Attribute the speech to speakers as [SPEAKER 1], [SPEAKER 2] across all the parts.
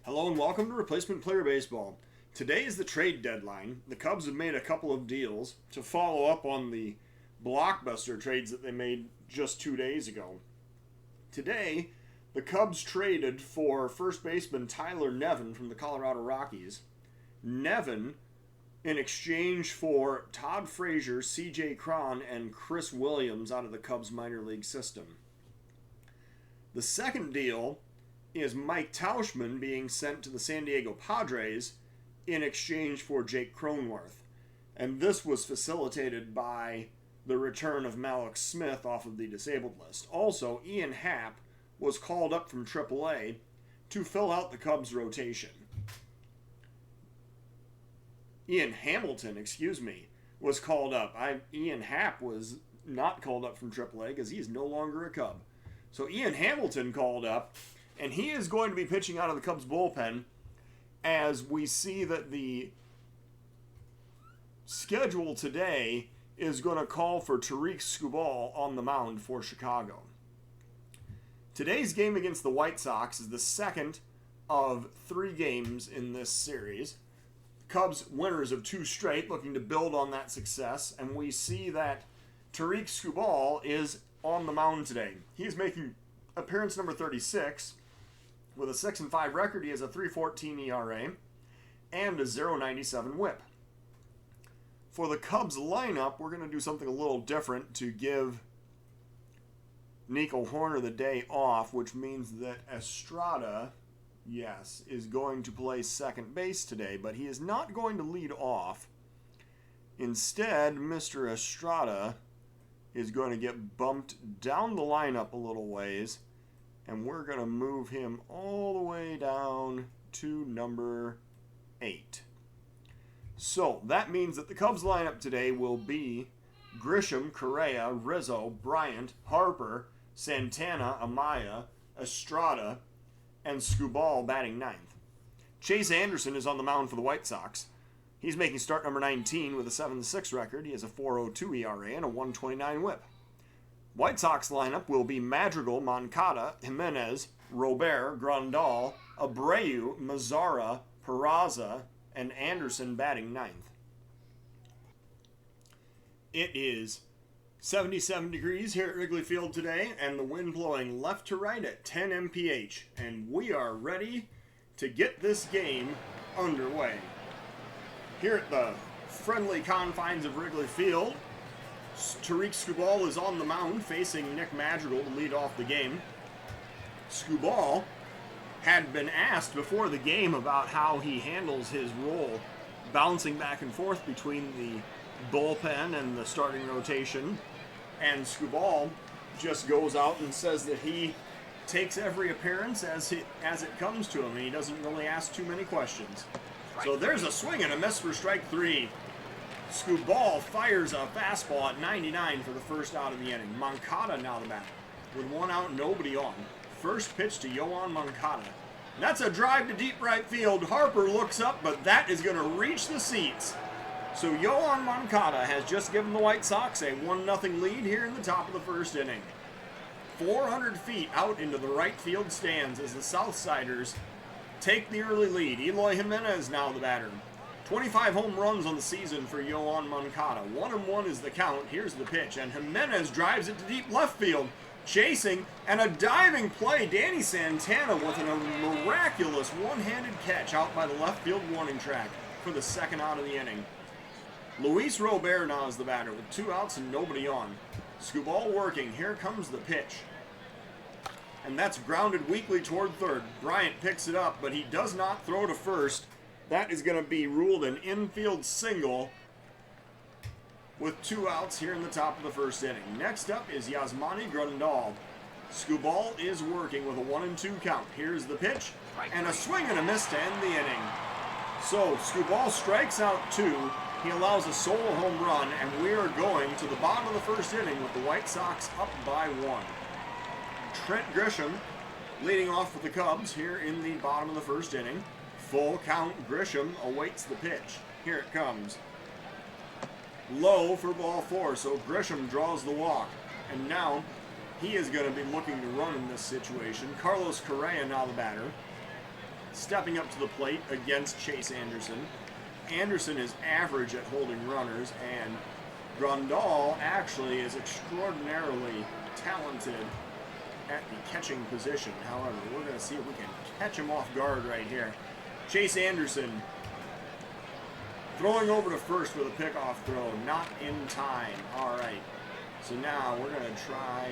[SPEAKER 1] Hello and welcome to Replacement Player Baseball. Today is the trade deadline. The Cubs have made a couple of deals to follow up on the blockbuster trades that they made just 2 days ago. Today, the Cubs traded for first baseman Tyler Nevin from the Colorado Rockies. Nevin in exchange for Todd Frazier, C.J. Cron, and Chris Williams out of the Cubs minor league system. The second deal is Mike Tauschman being sent to the San Diego Padres in exchange for Jake Cronenworth. And this was facilitated by the return of Malik Smith off of the disabled list. Also, Ian Happ was called up from AAA to fill out the Cubs rotation. Ian Hamilton, was called up. Ian Happ was not called up from AAA because he's no longer a Cub. So Ian Hamilton called up, and he is going to be pitching out of the Cubs bullpen as we see that the schedule today is going to call for Tarik Skubal on the mound for Chicago. Today's game against the White Sox is the second of 3 games in this series. Cubs winners of 2 straight, looking to build on that success, and we see that Tarik Skubal is on the mound today. He is making appearance number 36. With a 6-5 record, he has a 3.14 ERA and a 0.97 WHIP. For the Cubs lineup, we're going to do something a little different to give Nico Horner the day off, which means that Estrada, is going to play second base today, but he is not going to lead off. Instead, Mr. Estrada is going to get bumped down the lineup a little ways, and we're going to move him all the way down to number 8. So that means that the Cubs lineup today will be Grisham, Correa, Rizzo, Bryant, Harper, Santana, Amaya, Estrada, and Skubal batting 9th. Chase Anderson is on the mound for the White Sox. He's making start number 19 with a 7-6 record. He has a 4.02 ERA and a 1.29 WHIP. White Sox lineup will be Madrigal, Moncada, Jimenez, Robert, Grandal, Abreu, Mazzara, Peraza, and Anderson batting 9th. It is 77 degrees here at Wrigley Field today, and the wind blowing left to right at 10 mph, and we are ready to get this game underway. Here at the friendly confines of Wrigley Field, Tarik Skubal is on the mound facing Nick Madrigal to lead off the game. Skubal had been asked before the game about how he handles his role bouncing back and forth between the bullpen and the starting rotation, and Skubal just goes out and says that he takes every appearance as it comes to him, and he doesn't really ask too many questions. So there's a swing and a miss for strike 3. Skubal fires a fastball at 99 for the first out of the inning. Moncada now the batter. With 1 out, nobody on. First pitch to Yoan Moncada. That's a drive to deep right field. Harper looks up, but that is going to reach the seats. So Yoan Moncada has just given the White Sox a 1-0 lead here in the top of the first inning. 400 feet out into the right field stands as the Southsiders take the early lead. Eloy Jimenez now the batter. 25 home runs on the season for Yoan Moncada. 1-1 is the count. Here's the pitch, and Jimenez drives it to deep left field. Chasing, and a diving play. Danny Santana with a miraculous one-handed catch out by the left field warning track for the second out of the inning. Luis Robert now is the batter with 2 outs and nobody on. Skubal working. Here comes the pitch. And that's grounded weakly toward third. Bryant picks it up, but he does not throw to first. That is going to be ruled an infield single with 2 outs here in the top of the first inning. Next up is Yasmani Grandal. Skubal is working with a 1-2 count. Here's the pitch, and a swing and a miss to end the inning. So Skubal strikes out 2. He allows a solo home run, and we are going to the bottom of the first inning with the White Sox up by 1. Trent Grisham leading off with the Cubs here in the bottom of the first inning. Full count. Grisham awaits the pitch. Here it comes. Low for ball 4, so Grisham draws the walk. And now he is going to be looking to run in this situation. Carlos Correa now the batter. stepping up to the plate against Chase Anderson. Anderson is average at holding runners, and Grandal actually is extraordinarily talented at the catching position. However, we're going to see if we can catch him off guard right here. Chase Anderson throwing over to first with a pickoff throw, not in time. All right, so now we're going to try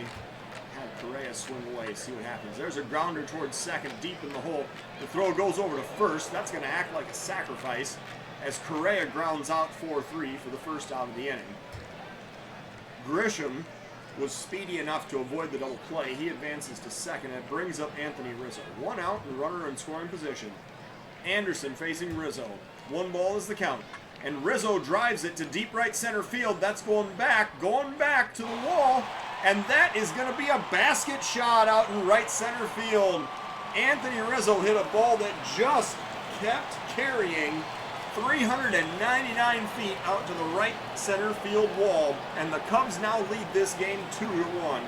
[SPEAKER 1] have Correa swing away, see what happens. There's a grounder towards second, deep in the hole. The throw goes over to first. That's going to act like a sacrifice as Correa grounds out 4-3 for the first out of the inning. Grisham was speedy enough to avoid the double play. He advances to second. It brings up Anthony Rizzo. One out and runner in scoring position. Anderson facing Rizzo. 1 ball is the count. And Rizzo drives it to deep right center field. That's going back to the wall. And that is going to be a basket shot out in right center field. Anthony Rizzo hit a ball that just kept carrying 399 feet out to the right center field wall. And the Cubs now lead this game 2-1.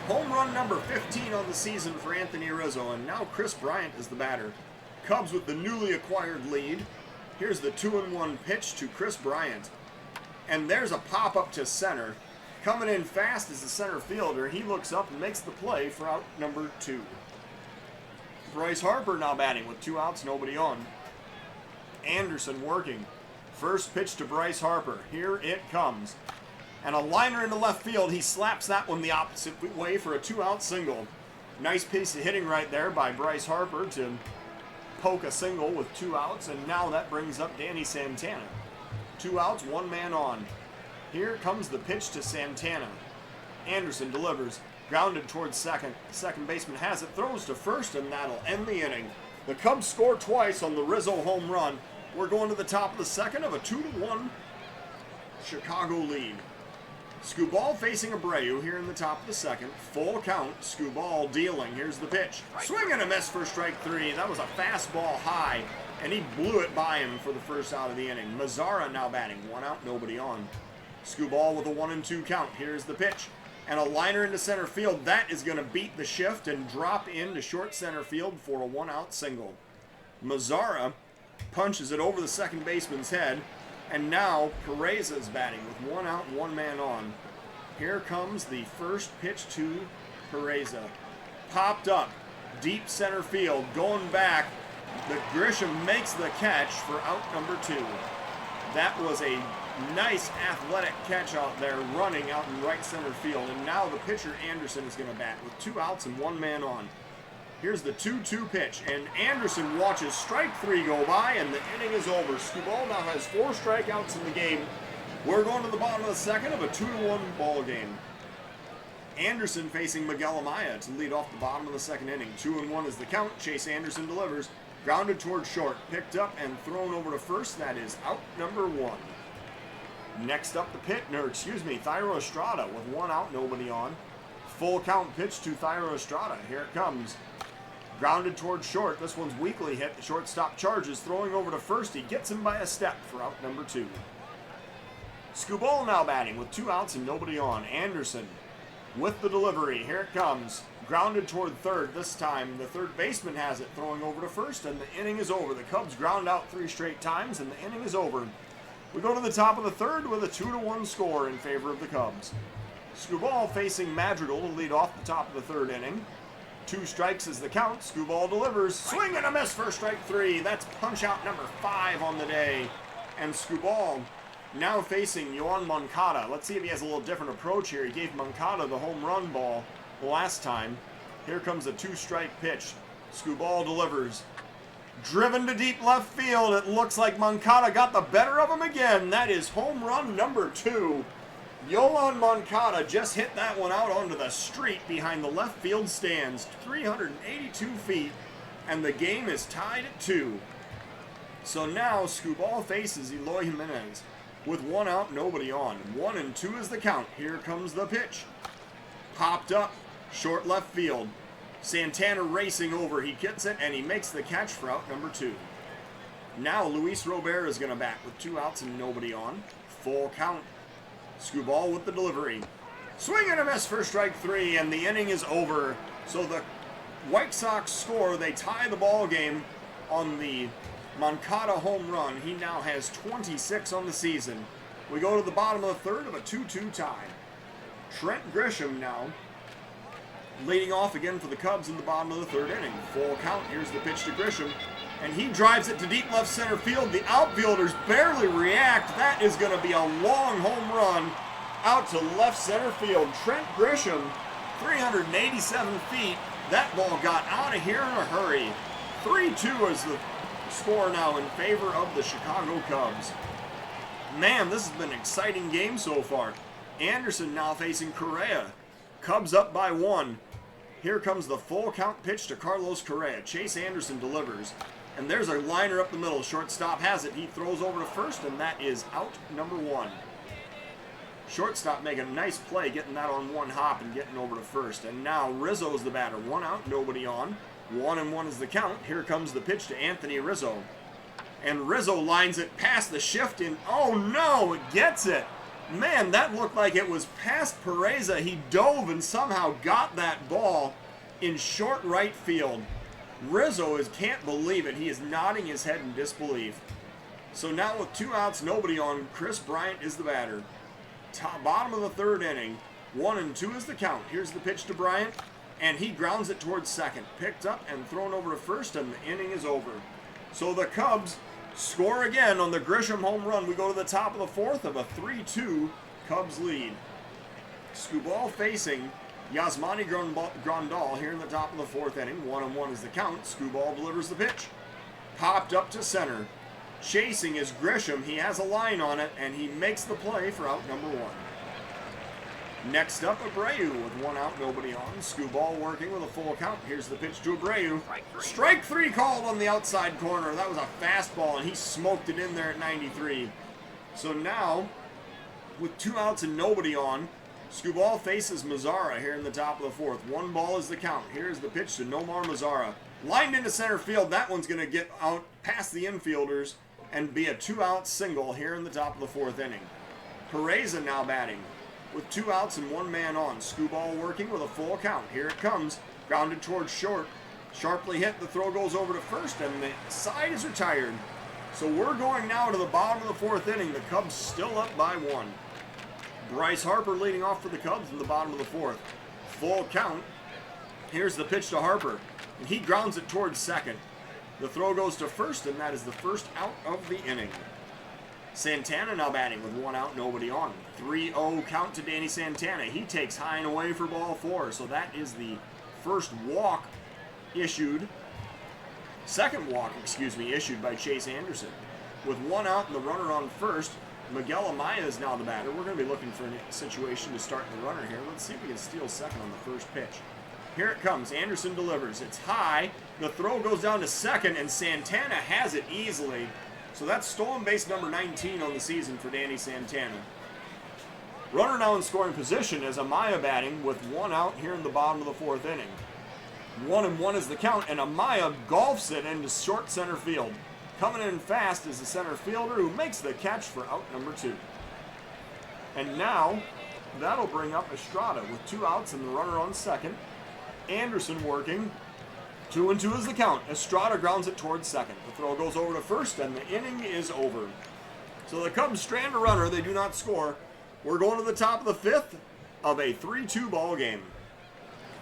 [SPEAKER 1] Home run number 15 on the season for Anthony Rizzo. And now Chris Bryant is the batter. Cubs with the newly acquired lead. Here's the 2-1 pitch to Chris Bryant. And there's a pop-up to center. Coming in fast as the center fielder, he looks up and makes the play for out number 2. Bryce Harper now batting with 2 outs, nobody on. Anderson working. First pitch to Bryce Harper. Here it comes. And a liner into left field. He slaps that one the opposite way for a 2-out single. Nice piece of hitting right there by Bryce Harper to poke a single with 2 outs. And now that brings up Danny Santana. 2 outs, 1 man on. Here comes the pitch to Santana. Anderson delivers. Grounded towards second. Second baseman has it. Throws to first, and that'll end the inning. The Cubs score twice on the Rizzo home run. We're going to the top of the second of a 2-1 Chicago lead. Skubal facing Abreu here in the top of the second. Full count. Skubal dealing. Here's the pitch. Swing and a miss for strike 3. That was a fastball high, and he blew it by him for the first out of the inning. Mazzara now batting. 1 out, nobody on. Skubal with a 1-2 count. Here's the pitch. And a liner into center field. That is going to beat the shift and drop into short center field for a 1-out single. Mazzara punches it over the second baseman's head. And now Pereza is batting with 1 out and 1 man on. Here comes the first pitch to Pereza. Popped up. Deep center field. Going back. The Grisham makes the catch for out number 2. That was a nice athletic catch out there, running out in right center field. And now the pitcher, Anderson, is going to bat with 2 outs and 1 man on. Here's the 2-2 pitch, and Anderson watches strike 3 go by, and the inning is over. Skubal now has 4 strikeouts in the game. We're going to the bottom of the second of a 2-1 ball game. Anderson facing Miguel Amaya to lead off the bottom of the second inning. 2-1 is the count. Chase Anderson delivers. Grounded towards short. Picked up and thrown over to first. That is out number 1. Next up Thairo Estrada with 1 out, nobody on. Full count pitch to Thairo Estrada. Here it comes. Grounded towards short. This one's weakly hit. The shortstop charges. Throwing over to first. He gets him by a step for out number 2. Skubal now batting with 2 outs and nobody on. Anderson with the delivery. Here it comes. Grounded toward third. This time the third baseman has it. Throwing over to first, and the inning is over. The Cubs ground out 3 straight times, and the inning is over. We go to the top of the third with a 2-1 score in favor of the Cubs. Skubal facing Madrigal to lead off the top of the third inning. 2 strikes is the count. Skubal delivers. Swing and a miss for strike 3. That's punch out number 5 on the day. And Skubal now facing Yoan Moncada. Let's see if he has a little different approach here. He gave Moncada the home run ball last time. Here comes a 2-strike pitch. Skubal delivers. Driven to deep left field. It looks like Moncada got the better of him again. That is home run number 2. Yoan Moncada just hit that one out onto the street behind the left field stands. 382 feet. And the game is tied at 2. So now Skubal faces Eloy Jimenez with 1 out, nobody on. 1-2 is the count. Here comes the pitch. Popped up. Short left field. Santana racing over. He gets it, and he makes the catch for out number 2. Now Luis Robert is going to bat with 2 outs and nobody on. Full count. Skubal with the delivery. Swing and a miss for strike 3, and the inning is over. So the White Sox score. They tie the ball game on the Moncada home run. He now has 26 on the season. We go to the bottom of the third of a 2-2 tie. Trent Grisham now leading off again for the Cubs in the bottom of the third inning. Full count. Here's the pitch to Grisham. And he drives it to deep left center field. The outfielders barely react. That is going to be a long home run out to left center field. Trent Grisham, 387 feet. That ball got out of here in a hurry. 3-2 is the score now in favor of the Chicago Cubs. Man, this has been an exciting game so far. Anderson now facing Correa. Cubs up by 1. Here comes the full count pitch to Carlos Correa. Chase Anderson delivers. And there's a liner up the middle. Shortstop has it. He throws over to first, and that is out number 1. Shortstop making a nice play, getting that on one hop and getting over to first. And now Rizzo's the batter. 1 out, nobody on. 1-1 is the count. Here comes the pitch to Anthony Rizzo. And Rizzo lines it past the shift in. Oh no, it gets it. Man, that looked like it was past Pereza. He dove and somehow got that ball in short right field. Rizzo can't believe it. He is nodding his head in disbelief. So now with 2 outs, nobody on, Chris Bryant is the batter. Bottom of the third inning. 1-2 is the count. Here's the pitch to Bryant, and he grounds it towards second. Picked up and thrown over to first, and the inning is over. So the Cubs score again on the Grisham home run. We go to the top of the fourth of a 3-2 Cubs lead. Skubal facing Yasmani Grandal here in the top of the fourth inning. 1-1 is the count. Skubal delivers the pitch. Popped up to center. Chasing is Grisham. He has a line on it, and he makes the play for out number 1. Next up, Abreu with 1 out, nobody on. Skubal working with a full count. Here's the pitch to Abreu. Strike 3 called on the outside corner. That was a fastball, and he smoked it in there at 93. So now, with 2 outs and nobody on, Skubal faces Mazzara here in the top of the fourth. 1 ball is the count. Here's the pitch to Nomar Mazzara. Lined into center field. That one's going to get out past the infielders and be a 2-out single here in the top of the fourth inning. Pereza now batting with 2 outs and 1 man on. Skubal working with a full count. Here it comes. Grounded towards short. Sharply hit. The throw goes over to first, and the side is retired. So we're going now to the bottom of the fourth inning. The Cubs still up by 1. Bryce Harper leading off for the Cubs in the bottom of the fourth. Full count. Here's the pitch to Harper, and he grounds it towards second. The throw goes to first, and that is the first out of the inning. Santana now batting with 1 out, nobody on. 3-0 count to Danny Santana. He takes high and away for ball 4, so that is the first walk issued. Second walk, issued by Chase Anderson. With 1 out and the runner on first, Miguel Amaya is now the batter. We're going to be looking for a situation to start the runner here. Let's see if we can steal second on the first pitch. Here it comes. Anderson delivers. It's high. The throw goes down to second, and Santana has it easily. So that's stolen base number 19 on the season for Danny Santana. Runner now in scoring position as Amaya batting with 1 out here in the bottom of the fourth inning. 1-1 is the count, and Amaya golfs it into short center field. Coming in fast is the center fielder who makes the catch for out number 2. And now, that'll bring up Estrada with 2 outs and the runner on second. Anderson working. 2-2 is the count. Estrada grounds it towards second. The throw goes over to first, and the inning is over. So the Cubs strand a runner. They do not score. We're going to the top of the fifth of a 3-2 ball game.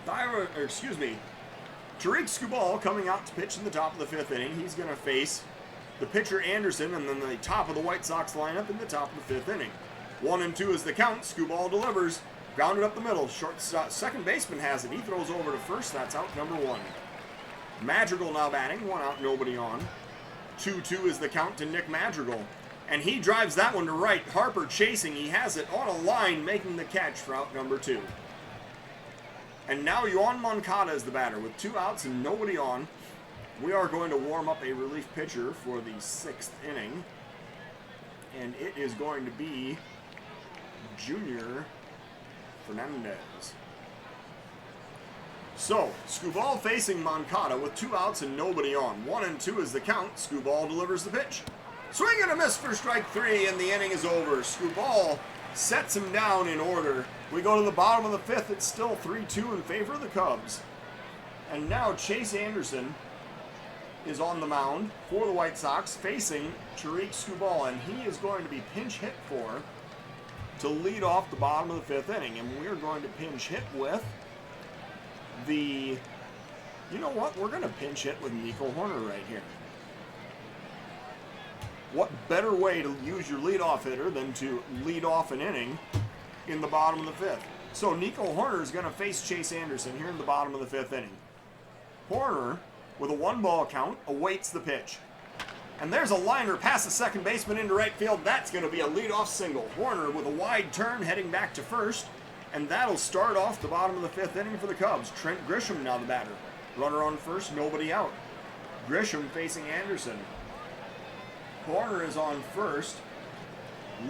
[SPEAKER 1] Tariq Skubal coming out to pitch in the top of the fifth inning. He's going to face the pitcher Anderson, and then the top of the White Sox lineup in the top of the fifth inning. 1-2 is the count. Skubal delivers. Grounded up the middle. Second baseman has it. He throws over to first. That's out number 1. Madrigal now batting. 1 out, nobody on. 2-2 is the count to Nick Madrigal. And he drives that one to right. Harper chasing. He has it on a line, making the catch for out number 2. And now Yoan Moncada is the batter with 2 outs and nobody on. We are going to warm up a relief pitcher for the 6th inning. And it is going to be Junior Fernandez. So, Skubal facing Moncada with 2 outs and nobody on. 1-2 is the count. Skubal delivers the pitch. Swing and a miss for strike 3, and the inning is over. Skubal sets him down in order. We go to the bottom of the 5th. It's still 3-2 in favor of the Cubs. And now Chase Anderson is on the mound for the White Sox facing Tarik Skubal, and he is going to be pinch hit for to lead off the bottom of the 5th inning. And we're going to pinch hit with the, you know what, we're going to pinch hit with Nico Hoerner right here. What better way to use your leadoff hitter than to lead off an inning in the bottom of the 5th? So Nico Hoerner is going to face Chase Anderson here in the bottom of the 5th inning. Hoerner, with a 1-ball count, awaits the pitch. And there's a liner past the second baseman into right field. That's going to be a leadoff single. Hoerner with a wide turn heading back to first. And that'll start off the bottom of the 5th inning for the Cubs. Trent Grisham now the batter. Runner on first, nobody out. Grisham facing Anderson. Hoerner is on first,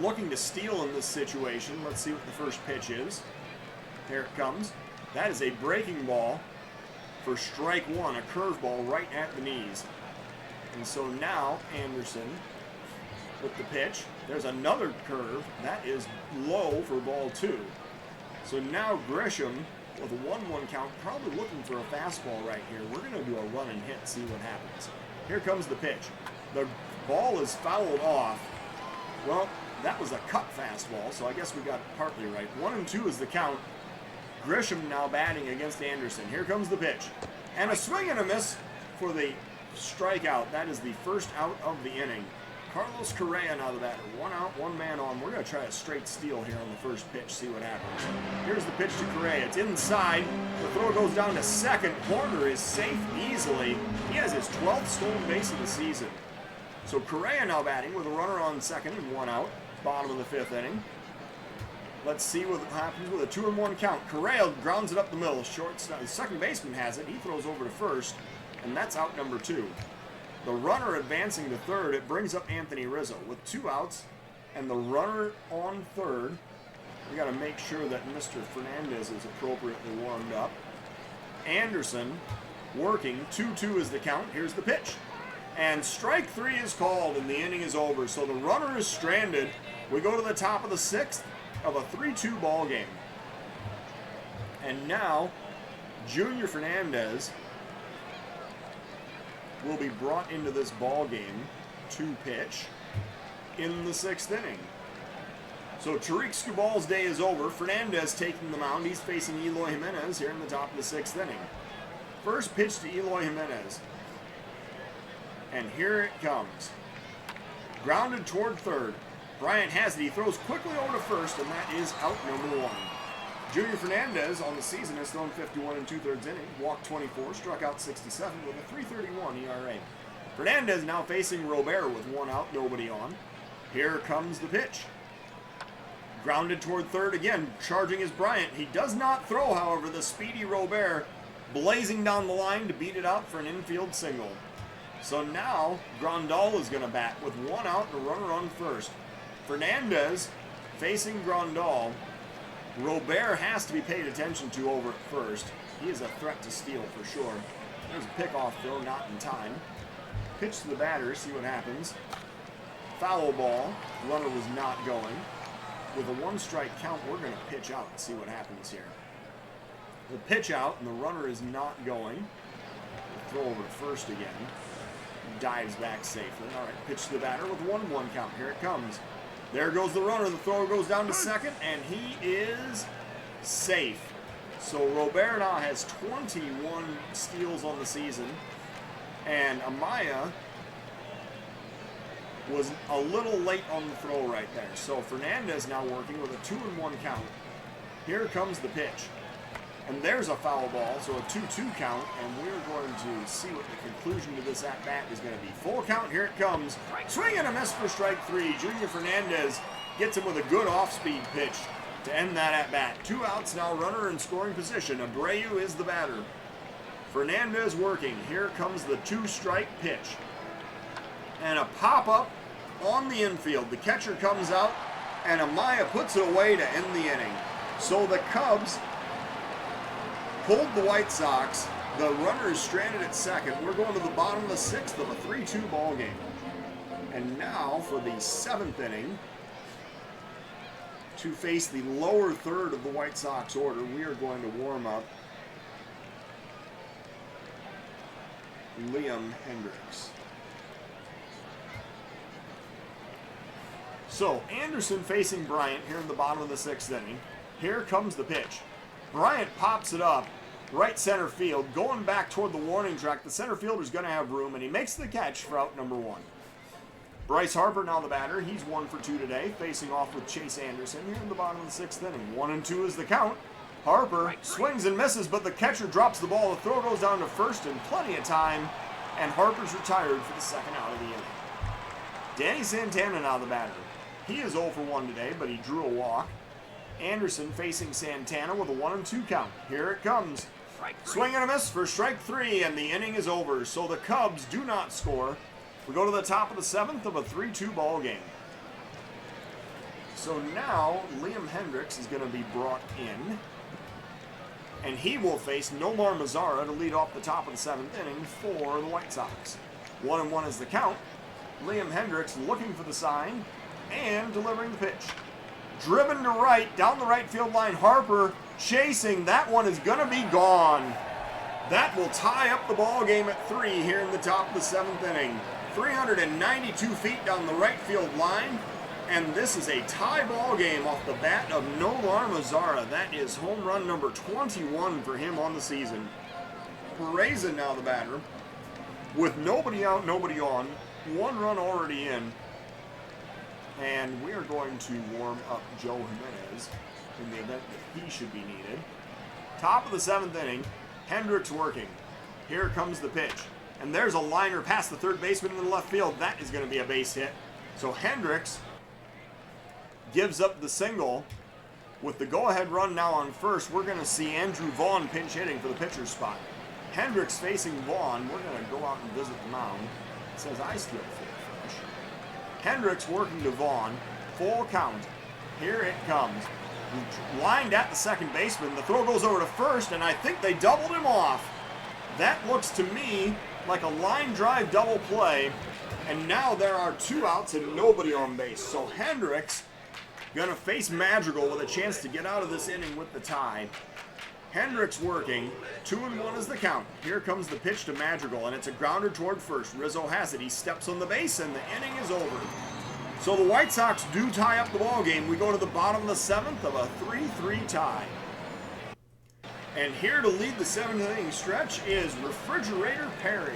[SPEAKER 1] looking to steal in this situation. Let's see what the first pitch is. Here it comes. That is a breaking ball for strike 1, a curveball right at the knees. And so now Anderson with the pitch. There's another curve. That is low for ball 2. So now Grisham with a 1-1 count, probably looking for a fastball right here. We're going to do a run and hit, see what happens. Here comes the pitch. The ball is fouled off. Well, that was a cut fastball, so I guess we got it partly right. 1-2 is the count. Grisham now batting against Anderson. Here comes the pitch. And a swing and a miss for the strikeout. That is the first out of the inning. Carlos Correa now the batter. 1 out, 1 man on. We're going to try a straight steal here on the first pitch, see what happens. Here's the pitch to Correa. It's inside. The throw goes down to second. Hoerner is safe easily. He has his 12th stolen base of the season. So Correa now batting with a runner on second and 1 out. Bottom of the 5th inning. Let's see what happens with a 2-1 count. Correa grounds it up the middle. Shortstop, the second baseman has it. He throws over to first, and that's out number 2. The runner advancing to third. It brings up Anthony Rizzo with 2 outs, and the runner on third. We got to make sure that Mr. Fernandez is appropriately warmed up. Anderson working. 2-2 is the count. Here's the pitch. And strike 3 is called, and the inning is over. So the runner is stranded. We go to the top of the 6th of a 3-2 ball game. And now, Junior Fernandez will be brought into this ball game to pitch in the 6th inning. So Tarik Skubal's day is over. Fernandez taking the mound. He's facing Eloy Jimenez here in the top of the 6th inning. First pitch to Eloy Jimenez. And here it comes. Grounded toward third. Bryant has it. He throws quickly over to first, and that is out number 1. Junior Fernandez on the season has thrown 51 2/3 innings, walked 24, struck out 67 with a 3.31 ERA. Fernandez now facing Robert with 1 out, nobody on. Here comes the pitch. Grounded toward third again, charging is Bryant. He does not throw, however, the speedy Robert blazing down the line to beat it out for an infield single. So now Grandal is going to bat with 1 out and a runner on first. Fernandez facing Grandal. Robert has to be paid attention to over at first. He is a threat to steal for sure. There's a pickoff throw, not in time. Pitch to the batter, see what happens. Foul ball. Runner was not going. With a 1-strike count, we're going to pitch out and see what happens here. The pitch out, and the runner is not going. Throw over to first again. Dives back safely. All right, pitch to the batter with a 1-1 count. Here it comes. There goes the runner. The thrower goes down to second, and he is safe. So Robert now has 21 steals on the season, and Amaya was a little late on the throw right there. So Fernandez now working with a 2-1 count. Here comes the pitch. And there's a foul ball, so a 2-2 count, and we're going to see what the conclusion to this at-bat is going to be. Full count, here it comes. Swing and a miss for strike 3. Junior Fernandez gets him with a good off-speed pitch to end that at-bat. 2 outs now, runner in scoring position. Abreu is the batter. Fernandez working. Here comes the 2-strike pitch. And a pop-up on the infield. The catcher comes out, and Amaya puts it away to end the inning. So the Cubs pulled the White Sox. The runner is stranded at second. We're going to the bottom of the 6th of a 3-2 ball game. And now for the 7th inning, to face the lower third of the White Sox order, we are going to warm up Liam Hendricks. So, Anderson facing Bryant here in the bottom of the 6th inning. Here comes the pitch. Bryant pops it up, right center field, going back toward the warning track. The center fielder's going to have room, and he makes the catch for out number 1. Bryce Harper now the batter. He's 1 for 2 today, facing off with Chase Anderson here in the bottom of the 6th inning. 1-2 is the count. Harper swings and misses, but the catcher drops the ball. The throw goes down to first in plenty of time, and Harper's retired for the 2nd out of the inning. Danny Santana now the batter. He is 0 for 1 today, but he drew a walk. Anderson facing Santana with a 1-2 count. Here it comes. Swing and a miss for strike 3, and the inning is over. So the Cubs do not score. We go to the top of the 7th of a 3-2 ball game. So now Liam Hendricks is going to be brought in, and he will face Nomar Mazara to lead off the top of the 7th inning for the White Sox. 1-1 is the count. Liam Hendricks looking for the sign and delivering the pitch. Driven to right, down the right field line. Harper chasing. That one is going to be gone. That will tie up the ball game at 3 here in the top of the 7th inning. 392 feet down the right field line. And this is a tie ball game off the bat of Nomar Mazara. That is home run number 21 for him on the season. Pereza now the batter. With nobody out, nobody on. 1 run already in. And we are going to warm up Joe Jimenez in the event that he should be needed. Top of the 7th inning, Hendricks working. Here comes the pitch. And there's a liner past the third baseman in the left field. That is going to be a base hit. So Hendricks gives up the single. With the go-ahead run now on first, we're going to see Andrew Vaughn pinch hitting for the pitcher's spot. Hendricks facing Vaughn. We're going to go out and visit the mound. It says I still feel fresh. Hendricks working to Vaughn. Full count. Here it comes. Lined at the second baseman. The throw goes over to first, and I think they doubled him off. That looks to me like a line drive double play. And now there are 2 outs and nobody on base. So Hendricks going to face Madrigal with a chance to get out of this inning with the tie. Hendricks working. 2-1 is the count. Here comes the pitch to Madrigal, and it's a grounder toward first. Rizzo has it. He steps on the base, and the inning is over. So the White Sox do tie up the ball game. We go to the bottom of the 7th of a 3-3 tie. And here to lead the 7th inning stretch is Refrigerator Perry.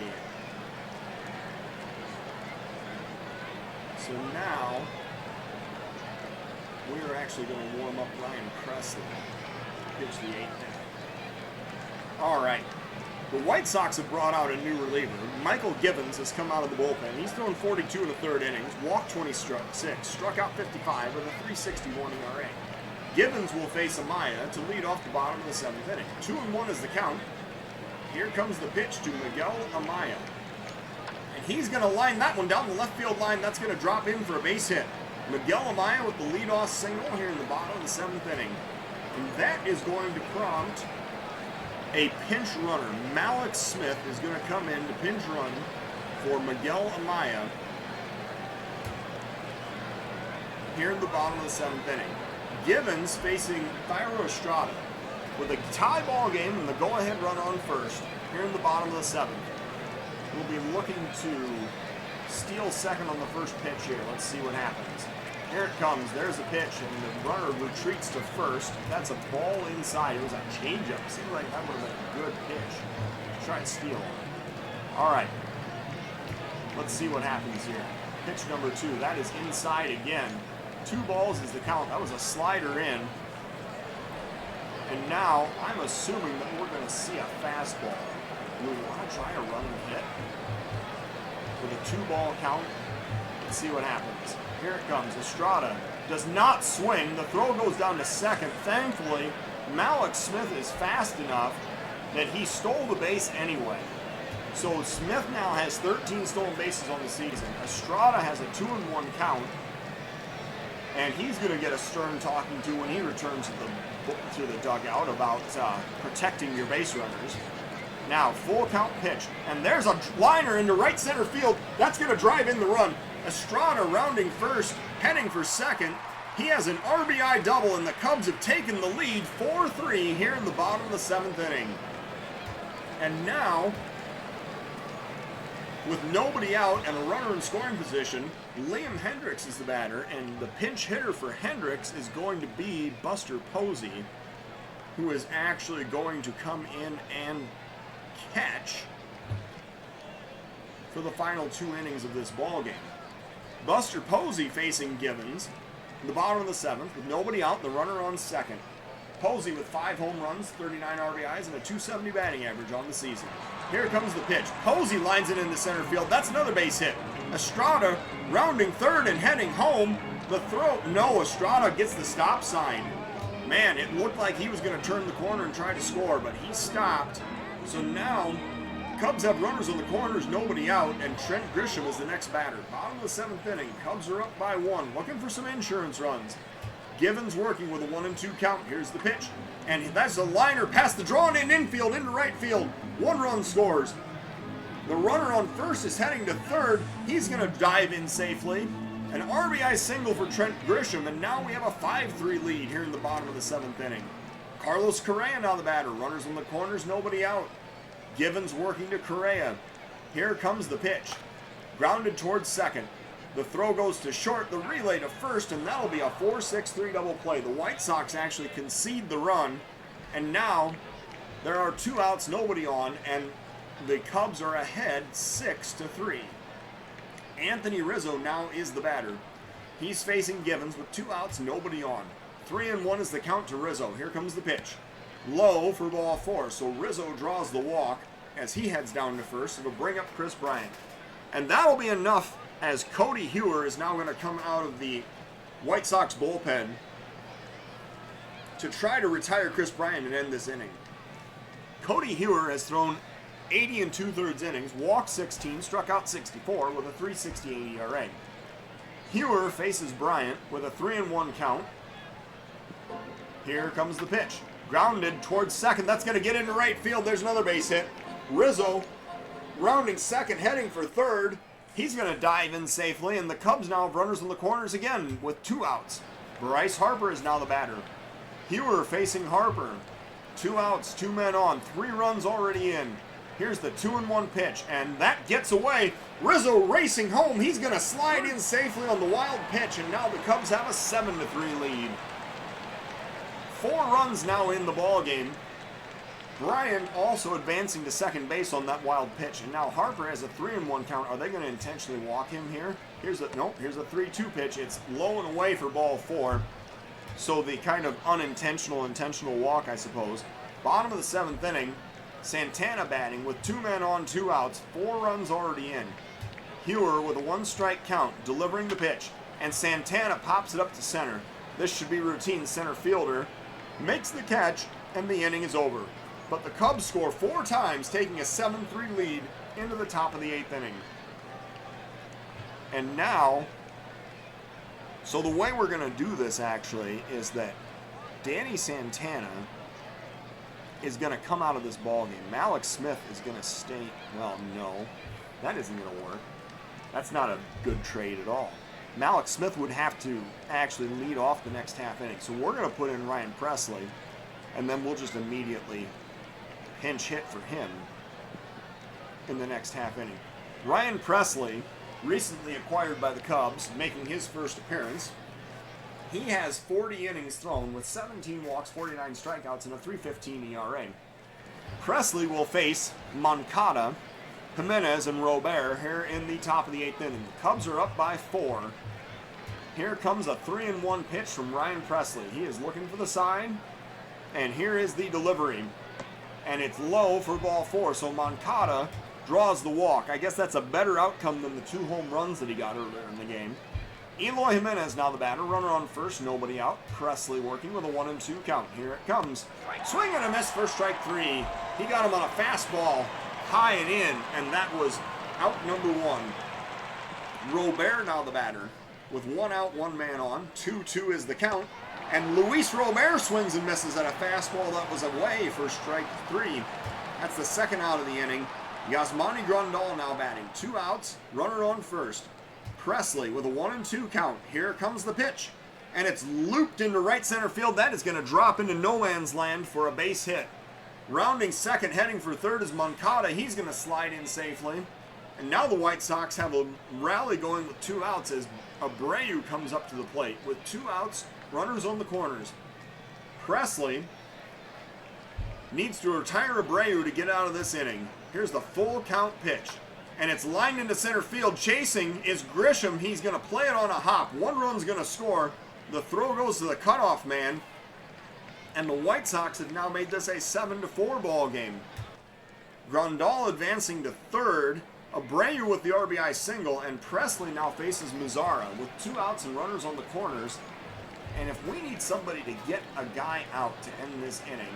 [SPEAKER 1] So now we are actually going to warm up Ryan Presley. Pitch the 8th inning. All right. The White Sox have brought out a new reliever. Michael Givens has come out of the bullpen. He's thrown 42 in the 3rd innings, walked 26, struck out 55 with a 3.61 ERA. Givens will face Amaya to lead off the bottom of the 7th inning. 2-1 is the count. Here comes the pitch to Miguel Amaya. And he's going to line that one down the left field line. That's going to drop in for a base hit. Miguel Amaya with the leadoff single here in the bottom of the 7th inning. And that is going to prompt a pinch runner. Malik Smith is going to come in to pinch run for Miguel Amaya here in the bottom of the 7th inning. Givens facing Thairo Estrada with a tie ball game and the go-ahead run on first here in the bottom of the 7th. We'll be looking to steal second on the first pitch here. Let's see what happens. Here it comes. There's a pitch, and the runner retreats to first. That's a ball inside. It was a changeup. Seemed like that would have been a good pitch. Try and steal. All right. Let's see what happens here. Pitch number 2. That is inside again. 2 balls is the count. That was a slider in. And now I'm assuming that we're going to see a fastball. We want to try a running hit with a 2-ball count. Let's see what happens. Here it comes. Estrada does not swing. The throw goes down to second. Thankfully, Malik Smith is fast enough that he stole the base anyway. So Smith now has 13 stolen bases on the season. Estrada has a 2-1 count. And he's going to get a stern talking to when he returns to the dugout about protecting your base runners. Now, full count pitch. And there's a liner into right center field. That's going to drive in the run. Estrada rounding first, heading for second. He has an RBI double, and the Cubs have taken the lead 4-3 here in the bottom of the 7th inning. And now With nobody out and a runner in scoring position, Liam Hendricks is the batter, and the pinch hitter for Hendricks is going to be Buster Posey, who is actually going to come in and catch for the final 2 innings of this ball game. Buster Posey facing Givens in the bottom of the 7th with nobody out, the runner on second. Posey with 5 home runs, 39 RBIs, and a .270 batting average on the season. Here comes the pitch. Posey lines it into center field. That's another base hit. Estrada rounding third and heading home. The throw, no, Estrada gets the stop sign. Man, it looked like he was going to turn the corner and try to score, but he stopped. So now, Cubs have runners on the corners, nobody out, and Trent Grisham is the next batter. Bottom of the 7th inning, Cubs are up by 1, looking for some insurance runs. Givens working with a 1-2 count. Here's the pitch. And that's a liner past the drawn in infield into right field. 1 run scores. The runner on first is heading to third. He's going to dive in safely. An RBI single for Trent Grisham, and now we have a 5-3 lead here in the bottom of the 7th inning. Carlos Correa now the batter. Runners on the corners, nobody out. Givens working to Correa. Here comes the pitch. Grounded towards second. The throw goes to short, the relay to first, and that'll be a 4-6-3 double play. The White Sox actually concede the run, and now there are 2 outs, nobody on, and the Cubs are ahead 6-3. Anthony Rizzo now is the batter. He's facing Givens with 2 outs, nobody on. 3-1 is the count to Rizzo. Here comes the pitch. Low for ball 4, so Rizzo draws the walk as he heads down to first. It'll bring up Chris Bryant. And that'll be enough, as Cody Hewer is now going to come out of the White Sox bullpen to try to retire Chris Bryant and end this inning. Cody Hewer has thrown 80 2/3 innings, walked 16, struck out 64 with a 3.68 ERA. Hewer faces Bryant with a 3-1 count. Here comes the pitch. Grounded towards second. That's going to get into right field. There's another base hit. Rizzo rounding second, heading for third. He's going to dive in safely, and the Cubs now have runners in the corners again with 2 outs. Bryce Harper is now the batter. Hewer facing Harper. 2 outs, 2 men on, 3 runs already in. Here's the 2-1 pitch, and that gets away. Rizzo racing home. He's going to slide in safely on the wild pitch, and now the Cubs have a 7-3 lead. 4 runs now in the ball game. Bryant also advancing to second base on that wild pitch, and now Harper has a 3-1 count. Are they going to intentionally walk him here? Here's a 3-2 pitch. It's low and away for ball 4. So the kind of intentional walk, I suppose. Bottom of the 7th inning, Santana batting with 2 men on, 2 outs, 4 runs already in. Hewer with a 1-strike count, delivering the pitch, and Santana pops it up to center. This should be routine. Center fielder makes the catch, and the inning is over. But the Cubs score 4 times, taking a 7-3 lead into the top of the 8th inning. And now, so the way we're going to do this actually is that Danny Santana is going to come out of this ball game. Malik Smith is going to stay. Well, no, that isn't going to work. That's not a good trade at all. Malik Smith would have to actually lead off the next half inning. So we're going to put in Ryan Presley, and then we'll just immediately pinch hit for him in the next half inning. Ryan Presley, recently acquired by the Cubs, making his first appearance. He has 40 innings thrown with 17 walks, 49 strikeouts, and a 3.15 ERA. Presley will face Moncada, Jimenez, and Robert here in the top of the 8th inning. The Cubs are up by 4. Here comes a 3-1 pitch from Ryan Presley. He is looking for the sign, and here is the delivery. And it's low for ball 4, so Moncada draws the walk. I guess that's a better outcome than the 2 home runs that he got earlier in the game. Eloy Jimenez now the batter. Runner on first, nobody out. Presley working with a 1-2 count. Here it comes. Swing and a miss for strike 3. He got him on a fastball, high and in, and that was out number 1. Robert now the batter with 1 out, 1 man on. 2-2 is the count. And Luis Robert swings and misses at a fastball that was away for strike 3. That's the 2nd out of the inning. Yasmani Grandal now batting. 2 outs, runner on first. Presley with a 1-2 count. Here comes the pitch. And it's looped into right center field. That is going to drop into no man's land for a base hit. Rounding second, heading for third is Moncada. He's going to slide in safely. And now the White Sox have a rally going with 2 outs as Abreu comes up to the plate. With 2 outs, runners on the corners. Presley needs to retire Abreu to get out of this inning. Here's the full count pitch. And it's lined into center field. Chasing is Grisham. He's going to play it on a hop. 1 run's going to score. The throw goes to the cutoff man. And the White Sox have now made this a 7-4 ball game. Grandal advancing to third. Abreu with the RBI single. And Presley now faces Mazzara with 2 outs and runners on the corners. And if we need somebody to get a guy out to end this inning,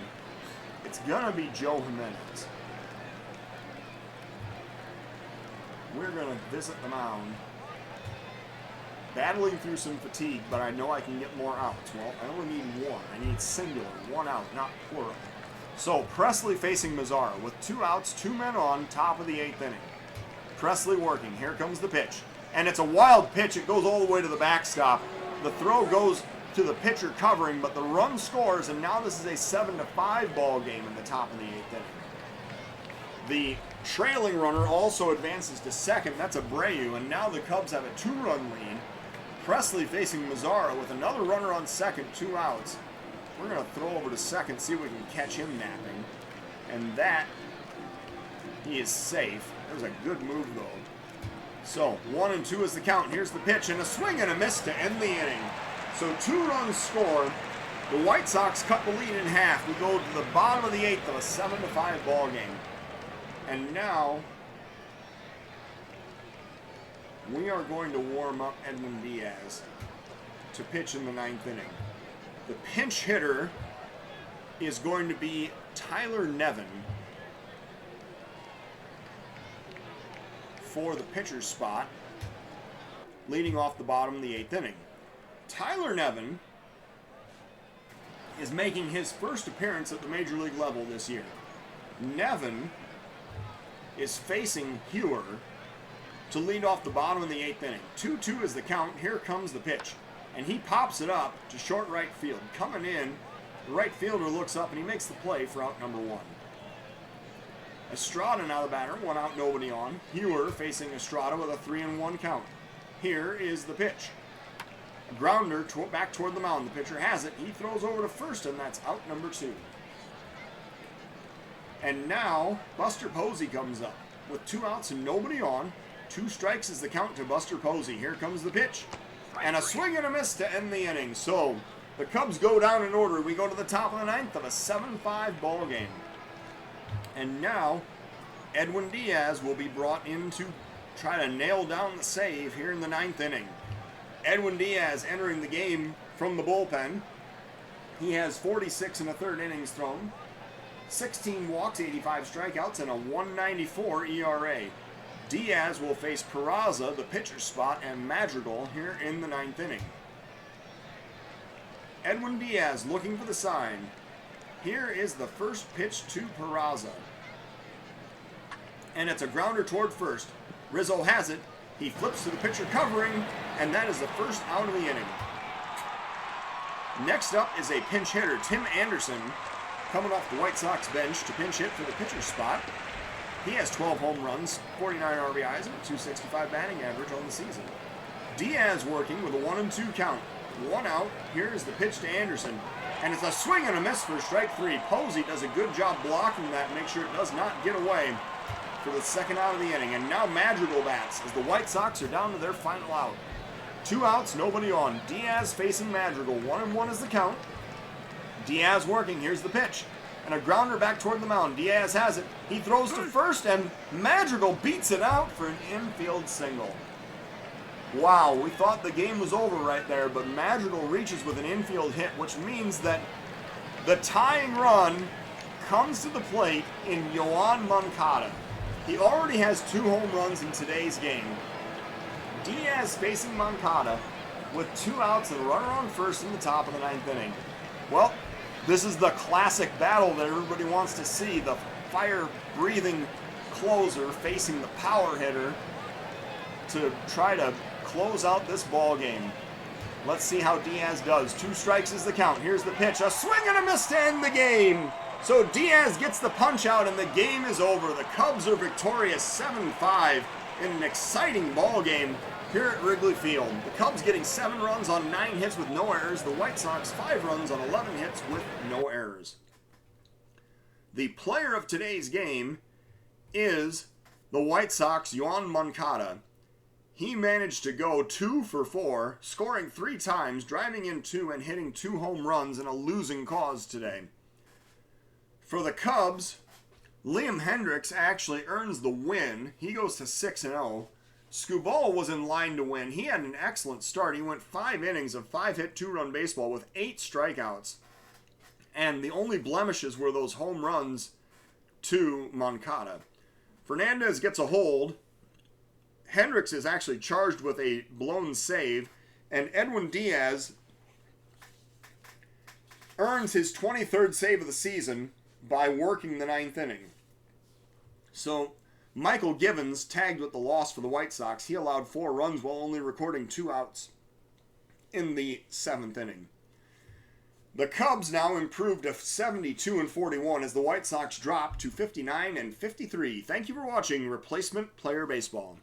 [SPEAKER 1] it's going to be Joe Jimenez. We're going to visit the mound. Battling through some fatigue, but I know I can get more outs. Well, I only need 1. I need singular, 1 out, not plural. So Presley facing Mazzara with 2 outs, 2 men on, top of the 8th inning. Presley working. Here comes the pitch. And it's a wild pitch. It goes all the way to the backstop. The throw goes to the pitcher covering, but the run scores, and now this is a 7-5 ball game in the top of the 8th inning. The trailing runner also advances to second. That's Abreu, and now the Cubs have a 2-run lead. Presley facing Mazzara with another runner on second, 2 outs. We're going to throw over to second, see if we can catch him napping. And that, he is safe. That was a good move, though. So, 1-2 is the count. Here's the pitch, and a swing and a miss to end the inning. So 2 runs scored. The White Sox cut the lead in half. We go to the bottom of the 8th of a 7-5 ball game. And now, we are going to warm up Edwin Diaz to pitch in the 9th inning. The pinch hitter is going to be Tyler Nevin for the pitcher's spot, leading off the bottom of the 8th inning. Tyler Nevin is making his first appearance at the major league level this year. Nevin is facing Hewer to lead off the bottom of the 8th inning. 2-2 is the count. Here comes the pitch. And he pops it up to short right field. Coming in, the right fielder looks up and he makes the play for out number 1. Estrada now the batter, 1 out, nobody on. Hewer facing Estrada with a 3-1 count. Here is the pitch. A grounder back toward the mound. The pitcher has it. He throws over to first, and that's out number 2. And now, Buster Posey comes up with 2 outs and nobody on. 2 strikes is the count to Buster Posey. Here comes the pitch. And a swing and a miss to end the inning. So, the Cubs go down in order. We go to the top of the 9th of a 7-5 ball game. And now, Edwin Diaz will be brought in to try to nail down the save here in the 9th inning. Edwin Diaz entering the game from the bullpen. He has 46 1/3 innings thrown, 16 walks, 85 strikeouts, and a 1.94 ERA. Diaz will face Peraza, the pitcher's spot, and Madrigal here in the 9th inning. Edwin Diaz looking for the sign. Here is the first pitch to Peraza. And it's a grounder toward first. Rizzo has it. He flips to the pitcher covering, and that is the first out of the inning. Next up is a pinch hitter, Tim Anderson, coming off the White Sox bench to pinch hit for the pitcher's spot. He has 12 home runs, 49 RBIs, and a .265 batting average on the season. Diaz working with a 1-2 count. 1 out. Here's the pitch to Anderson. And it's a swing and a miss for strike 3. Posey does a good job blocking that, make sure it does not get away for the second out of the inning. And now Madrigal bats as the White Sox are down to their final out. 2 outs, nobody on. Diaz facing Madrigal. 1-1 is the count. Diaz working. Here's the pitch. And a grounder back toward the mound. Diaz has it. He throws to first, and Madrigal beats it out for an infield single. Wow, we thought the game was over right there, but Madrigal reaches with an infield hit, which means that the tying run comes to the plate in Yoan Moncada. He already has 2 home runs in today's game. Diaz facing Moncada with 2 outs and a runner on first in the top of the 9th inning. Well, this is the classic battle that everybody wants to see. The fire-breathing closer facing the power hitter to try to close out this ball game. Let's see how Diaz does. 2 strikes is the count. Here's the pitch. A swing and a miss to end the game. So Diaz gets the punch out and the game is over. The Cubs are victorious 7-5 in an exciting ball game here at Wrigley Field. The Cubs getting 7 runs on 9 hits with no errors. The White Sox 5 runs on 11 hits with no errors. The player of today's game is the White Sox, Yoan Moncada. He managed to go 2 for 4, scoring 3 times, driving in 2, and hitting 2 home runs in a losing cause today. For the Cubs, Liam Hendriks actually earns the win. He goes to 6-0. Skubal was in line to win. He had an excellent start. He went 5 innings of 5-hit, 2-run baseball with 8 strikeouts. And the only blemishes were those home runs to Moncada. Fernandez gets a hold. Hendricks is actually charged with a blown save. And Edwin Diaz earns his 23rd save of the season by working the 9th inning. So Michael Givens tagged with the loss for the White Sox. He allowed 4 runs while only recording 2 outs in the 7th inning. The Cubs now improved to 72-41 as the White Sox drop to 59-53. Thank you for watching Replacement Player Baseball.